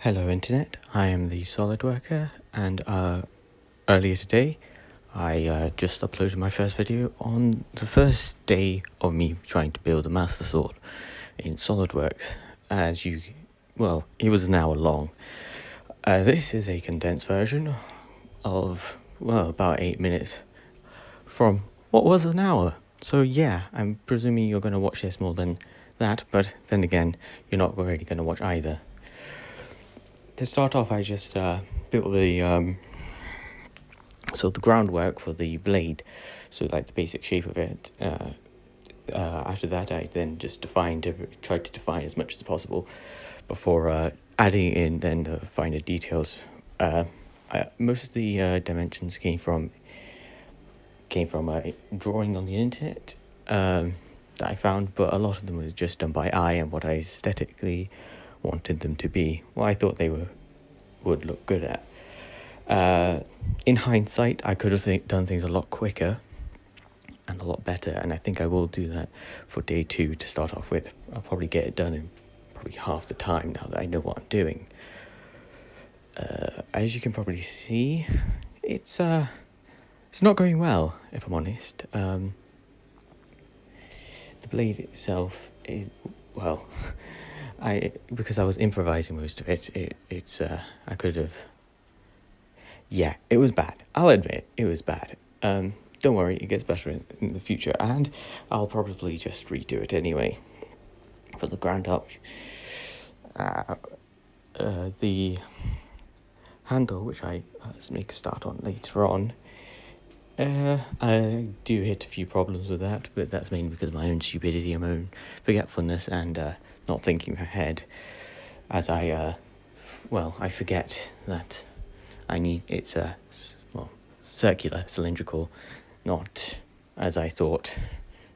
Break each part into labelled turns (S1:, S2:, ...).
S1: Hello Internet, I am the Solid Worker, and earlier today I just uploaded my first video on the first day of me trying to build a Master Sword in SolidWorks. It was an hour long. This is a condensed version of, about 8 minutes from what was an hour. So yeah, I'm presuming you're going to watch this more than that, but then again, you're not really going to watch either. To start off, I just built the groundwork for the blade, so like the basic shape of it. After that, I then just tried to define as much as possible before adding in then the finer details. Most of the dimensions came from a drawing on the internet that I found, but a lot of them was just done by eye and what I aesthetically wanted them to be, what I thought they would look good at. In hindsight, I could have done things a lot quicker and a lot better, and I think I will do that for day 2 to start off with. I'll probably get it done in probably half the time now that I know what I'm doing. As you can probably see, it's not going well, if I'm honest. The blade itself, because I was improvising most of it, I could have... Yeah, it was bad. I'll admit, it was bad. Don't worry, it gets better in the future, and I'll probably just redo it anyway. For the ground up, the handle, which I make a start on later on, I do hit a few problems with that, but that's mainly because of my own stupidity, my own forgetfulness, and not thinking ahead, as I forget that it's circular, cylindrical, not, as I thought,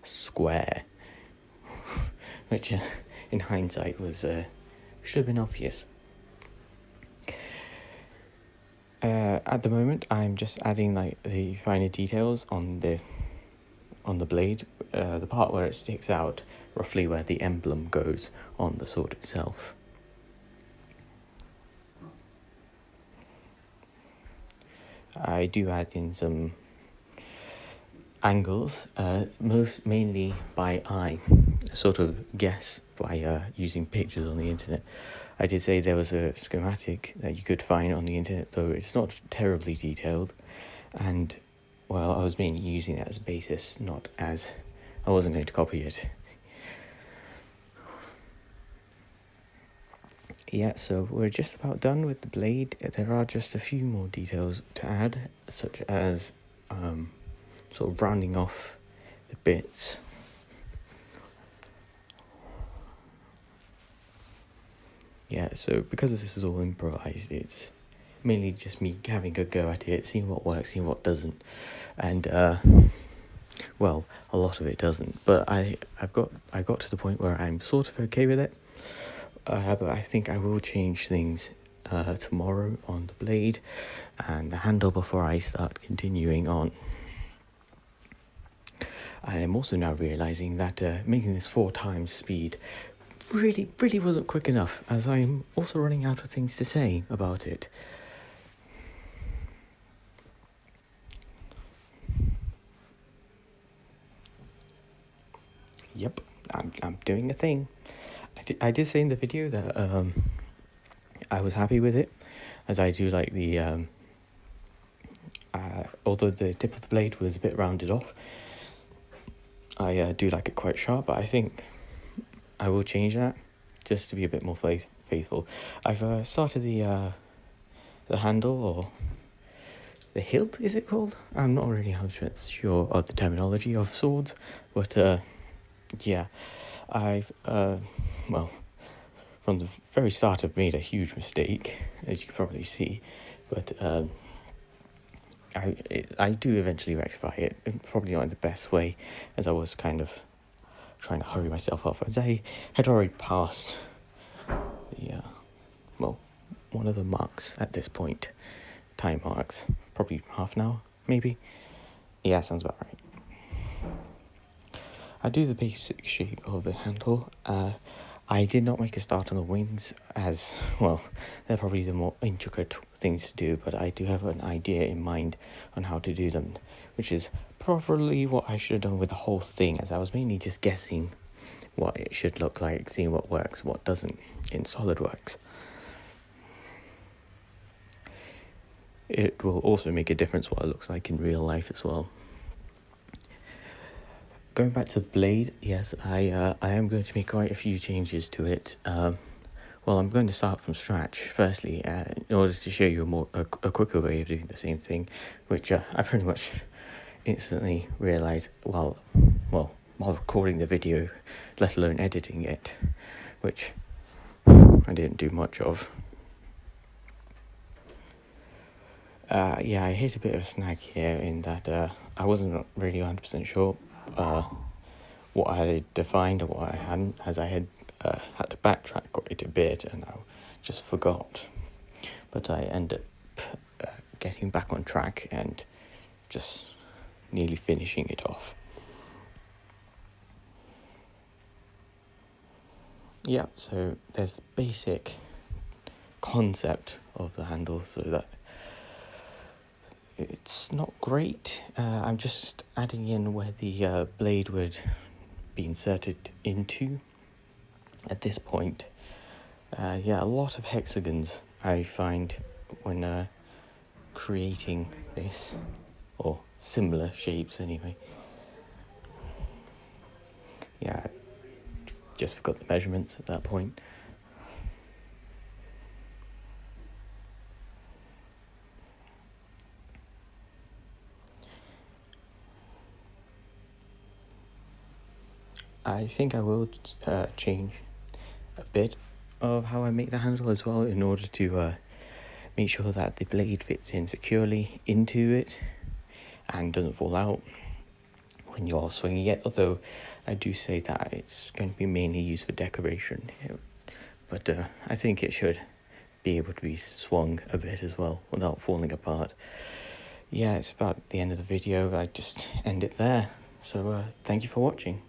S1: square, which in hindsight should have been obvious. At the moment, I'm just adding the finer details on the blade, the part where it sticks out, roughly where the emblem goes on the sword itself. I do add in some angles, mainly by eye, sort of guess by using pictures on the internet. I did say there was a schematic that you could find on the internet, though it's not terribly detailed, and I was mainly using that as a basis, I wasn't going to copy it. Yeah, so we're just about done with the blade. There are just a few more details to add, such as sort of rounding off the bits. Yeah, so because this is all improvised, it's mainly just me having a go at it, seeing what works, seeing what doesn't, and a lot of it doesn't. But I got to the point where I'm sort of okay with it. But I think I will change things tomorrow on the blade and the handle before I start continuing on. I am also now realizing that making this 4 times speed really wasn't quick enough, as I'm also running out of things to say about it. Yep, I'm doing a thing. I did say in the video that I was happy with it, as I do like the although the tip of the blade was a bit rounded off, I do like it quite sharp, but I think I will change that just to be a bit more faithful. I've started the handle, or the hilt, is it called? I'm not really 100% sure of the terminology of swords, but yeah, I've from the very start I've made a huge mistake, as you can probably see, but I do eventually rectify it, probably not in the best way, as I was kind of trying to hurry myself up, as I had already passed one of the marks at this point, time marks, probably half an hour, maybe? Yeah, sounds about right. I do the basic shape of the handle. I did not make a start on the wings, as, well, they're probably the more intricate things to do, but I do have an idea in mind on how to do them, which is probably what I should have done with the whole thing, as I was mainly just guessing what it should look like, seeing what works, what doesn't in SolidWorks. It will also make a difference what it looks like in real life as well. Going back to the blade, yes, I am going to make quite a few changes to it. Well, I'm going to start from scratch, firstly, in order to show you a quicker way of doing the same thing, which I pretty much instantly realised while recording the video, let alone editing it, which I didn't do much of. Yeah, I hit a bit of a snag here in that I wasn't really 100% sure what I had defined or what I hadn't, as I had had to backtrack quite a bit and I just forgot. But I ended up getting back on track and just nearly finishing it off. Yeah, so there's the basic concept of the handle, so that it's not great. I'm just adding in where the blade would be inserted into at this point. Yeah, a lot of hexagons I find when creating this, or similar shapes anyway. Yeah, I just forgot the measurements at that point. I think I will change a bit of how I make the handle as well, in order to make sure that the blade fits in securely into it and doesn't fall out when you're swinging it, although I do say that it's going to be mainly used for decoration, but I think it should be able to be swung a bit as well without falling apart. Yeah, it's about the end of the video. I just end it there, so thank you for watching.